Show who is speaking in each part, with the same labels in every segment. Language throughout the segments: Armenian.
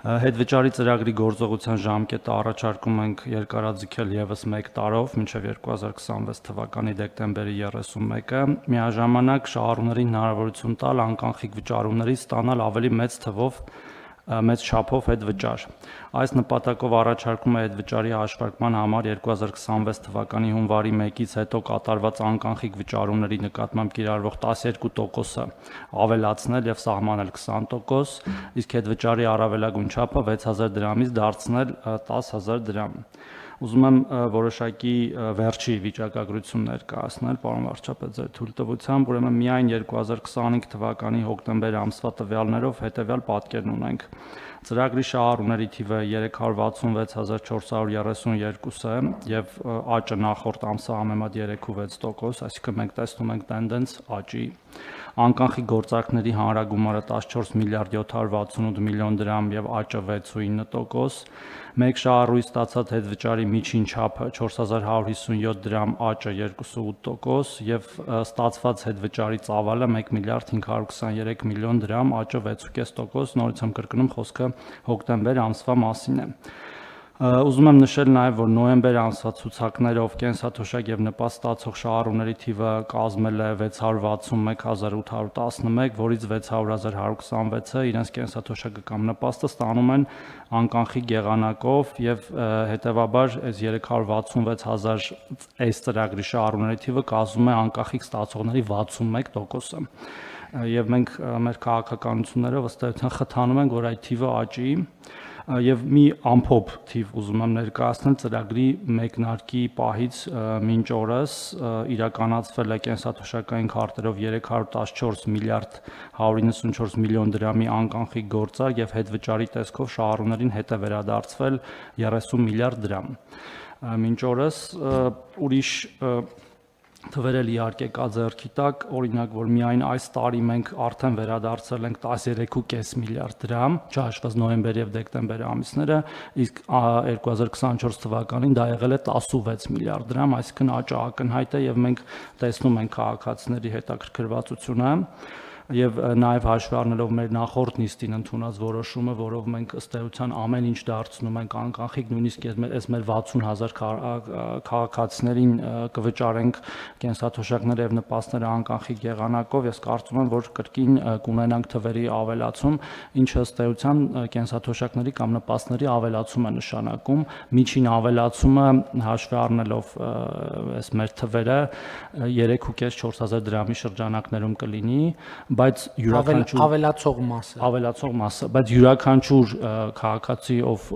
Speaker 1: Հետվճարի ծրագրի գործողության ժամկետը առաջարկում ենք երկարաձգել ևս 1 տարով, մինչև 2026 թվականի դեկտեմբերի 31-ը, միաժամանակ շահառուներին հնարավորություն տալ անկանխիկ վճարումներից ստանալ ավելի մեծ չափով հետվճար։ Այս նպատակով առաջարկում է հետվճարի հաշվարկման համար 2026 թվականի հունվարի 1-ից հետո կատարված անկանխիկ վճարումների նկատմամբ կիրառվող 12%-ը ավելացնել եւ սահմանել 20%, իսկ հետվճարի առավելագույն չափը 6000 դրամից դարձնել 10000 դրամ։ Ուզում եմ որոշակի վերջի վիճակագրություն ներկայացնել, պարոն վարչապետ, ձեր թույլտվությամբ, ուրեմն միայն 2025 թվականի հոկտեմբեր ամսվա տվյալներով հետևյալ պատկերն ունենք։ Ծրագրի շահառուների թիվը 366432 է եւ աճը նախորդ ամսը համեմատ 3.6%, այսինքն մենք տեսնում ենք տենդենց աճի։ Անկանխիկ գործարքների հանրագումարը 14 միլիարդ 768 միլիոն դրամ եւ աճը 6.9%, մեկ շահառուի ստացած հետվճարի միջին չափը 4157 դրամ, աճը 2.8% եւ ստացված հետվճարի ծավալը 1 միլիարդ 523 միլիոն դրամ, աճը 6.5%, նորից եմ կրկնում, խոսքը հոկտեմբեր ամսվա մասին է։ Ուզում եմ նշել նաև, որ նոյեմբեր ամսվա ցուցակներով կենսաթոշակ եւ նպաստ ստացող շահառուների թիվը կազմել է 661811, որից 600126-ը իրենց կենսաթոշակը կամ նպաստը ստանում են անկանխիկ եղանակով եւ հետեւաբար այս 366000 այս ծրագրի շահառուների թիվը կազմում է անկանխիկ ստացողների 61%-ը։ Եվ մենք մեր քաղաքականություններով ըստ էության խթանում ենք, որ այդ թիվը աճի եւ մի ամփոփ թիվ ուզում եմ ներկայացնել ծրագրի մեկնարկի պահից մինչ օրս իրականացվել է կենսաթոշակային քարտերով 314 միլիարդ 194 միլիոն դրամի անկանխիկ գործարք եւ հետվճարի տեսքով շահառուներին հետ է վերադարձվել 30 միլիարդ դրամ։ Մինչ օրս ուրիշ թվեր էլ իհարկե կա ձեռքի տակ, օրինակ, որ միայն այս տարի մենք արդեն վերադարձել ենք 13.5 միլիարդ դրամ, չհաշված նոյեմբեր եւ դեկտեմբեր ամիսները, իսկ 2024 թվականին դա եղել է 16 միլիարդ դրամ, այսինքն աճը ակնհայտ է եւ մենք տեսնում ենք քաղաքացիների հետաքրքրվածությունը եւ նաեւ հաշվի առնելով մեր նախորդ նիստին ընդունած որոշումը, որով մենք ըստ էության ամեն ինչ դարձնում ենք անկանխիկ, նույնիսկ այս մեր 60000 քաղաքացիներին կվճարենք կենսաթոշակները եւ նպաստները անկանխիկ եղանակով, ես կարծում եմ, որ կրկին կունենանք թվերի ավելացում, ինչը ըստ էության կենսաթոշակների կամ նպաստների ավելացում է նշանակում, միջին ավելացումը հաշվի առնելով այս մեր թվերը 3.5-4000 դրամի շրջանակներում կլինի, բայց յուրաքանչյուր ավելացող մասը, բայց յուրաքանչյուր քաղաքացի, ով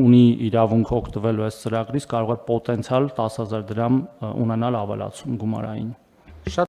Speaker 1: ունի իրավունք օգտվելու այս ծրագրից, կարող է պոտենցիալ 10000 դրամ ունենալ ավելացում գումարային։